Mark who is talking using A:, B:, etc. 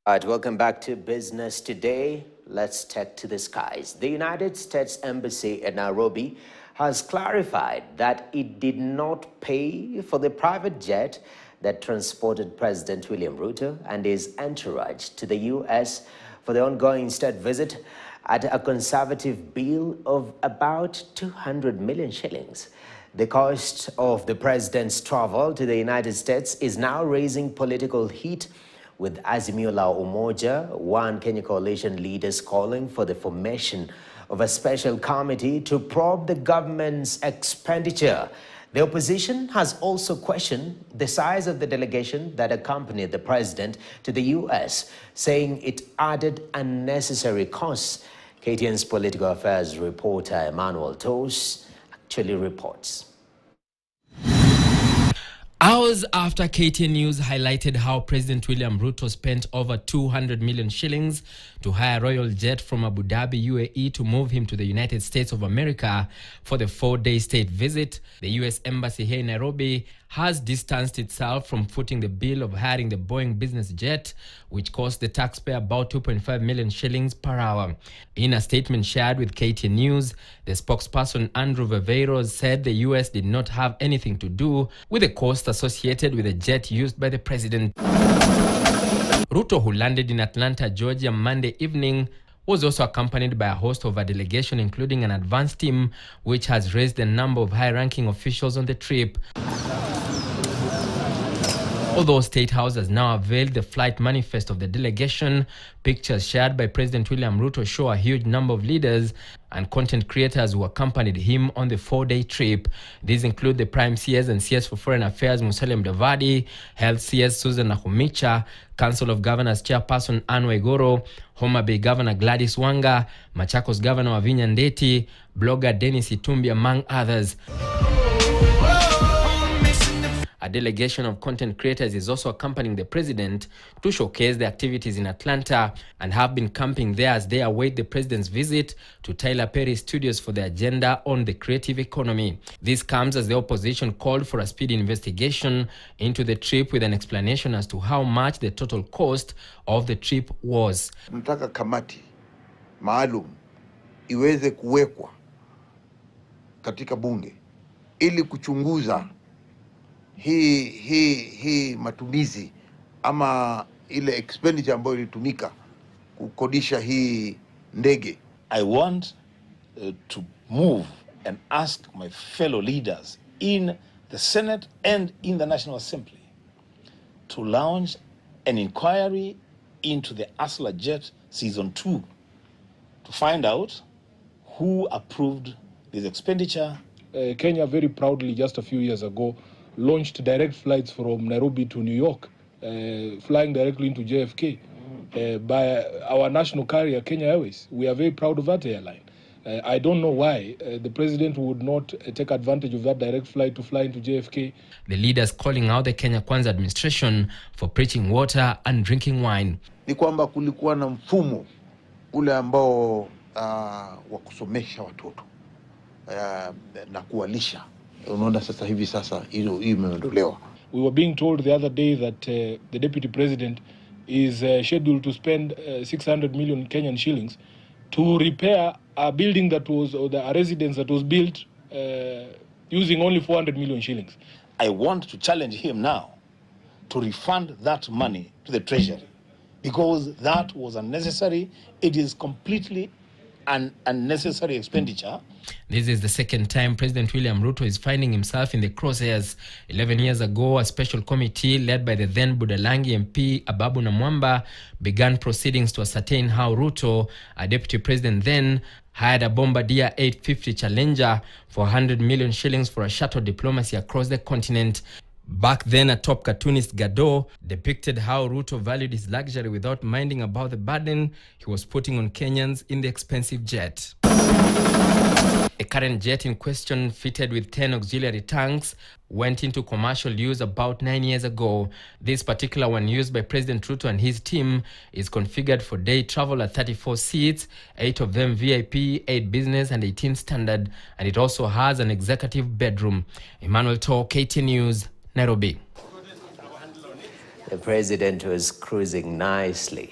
A: All right, welcome back to Business Today. Let's take to the skies. The United States Embassy in Nairobi has clarified that it did not pay for the private jet that transported President William Ruto and his entourage to the U.S. for the ongoing state visit at a conservative bill of about 200 million shillings. The cost of the president's travel to the United States is now raising political heat, with Azimio la Umoja, One Kenya coalition leaders calling for the formation of a special committee to probe the government's expenditure. The opposition has also questioned the size of the delegation that accompanied the president to the U.S., saying it added unnecessary costs. KTN's political affairs reporter Emmanuel Tos actually reports.
B: Hours after KTN News highlighted how President William Ruto spent over 200 million shillings to hire a royal jet from Abu Dhabi, UAE to move him to the United States of America for the 4-day state visit, the U.S. Embassy here in Nairobi has distanced itself from footing the bill of hiring the Boeing business jet, which cost the taxpayer about 2.5 million shillings per hour. In a statement shared with KTN News, the spokesperson Andrew Viveiros said the U.S. did not have anything to do with the cost associated with the jet used by the president. Ruto, who landed in Atlanta, Georgia Monday evening, was also accompanied by a host of a delegation, including an advance team, which has raised the number of high-ranking officials on the trip. Although State House has now unveiled the flight manifest of the delegation, pictures shared by President William Ruto show a huge number of leaders and content creators who accompanied him on the 4-day trip. These include the Prime CS and CS for Foreign Affairs Musalia Mudavadi, Health CS Susan Nakhumicha, Council of Governors Chairperson Anne Waiguru, Homa Bay Governor Gladys Wanga, Machakos Governor Wavinya Ndeti, blogger Dennis Itumbi, among others. A delegation of content creators is also accompanying the president to showcase the activities in Atlanta and have been camping there as they await the president's visit to Tyler Perry Studios for the agenda on the creative economy. This comes as the opposition called for a speedy investigation into the trip with an explanation as to how much the total cost of the trip was.
C: Tunataka kamati maalum iweze kuwekwa katika bunge ili kuchunguza hii matumizi ama ile expenditure ambayo ilitumika kukodisha hii ndege.
D: I want to move and ask my fellow leaders in the Senate and in the National Assembly to launch an inquiry into the Asla Jet Season 2 to find out who approved this expenditure.
E: Kenya very proudly just a few years ago launched direct flights from Nairobi to New York, flying directly into JFK by our national carrier, Kenya Airways. We are very proud of that airline. I don't know why the president would not take advantage of that direct flight to fly into JFK.
B: The leaders calling out the Kenya Kwanza administration for preaching water and drinking wine.
C: Ni kwamba kulikuwa na mfumo ule ambao wa kusomesha watoto na kuwalisha. Unaona sasa hivi hilo imeondolewa.
E: We were being told the other day that the deputy president is scheduled to spend 600 million Kenyan shillings to repair a building that was, or a residence that was built using only 400 million shillings.
D: I want to challenge him now to refund that money to the treasury because that was unnecessary. It is completely an unnecessary expenditure.
B: This is the second time President William Ruto is finding himself in the crosshairs. 11 years ago, a special committee led by the then Budalangi MP Ababu Namwamba began proceedings to ascertain how Ruto, a deputy president then, hired a Bombardier 850 Challenger for 100 million shillings for a shuttle diplomacy across the continent. Back then, a top cartoonist, Gado, depicted how Ruto valued his luxury without minding about the burden he was putting on Kenyans in the expensive jet. A current jet in question, fitted with 10 auxiliary tanks, went into commercial use about 9 years ago. This particular one, used by President Ruto and his team, is configured for day travel at 34 seats, 8 of them VIP, 8 business and 18 standard, and it also has an executive bedroom. Emmanuel To, KTN News, Nairobi.
A: The president was cruising nicely.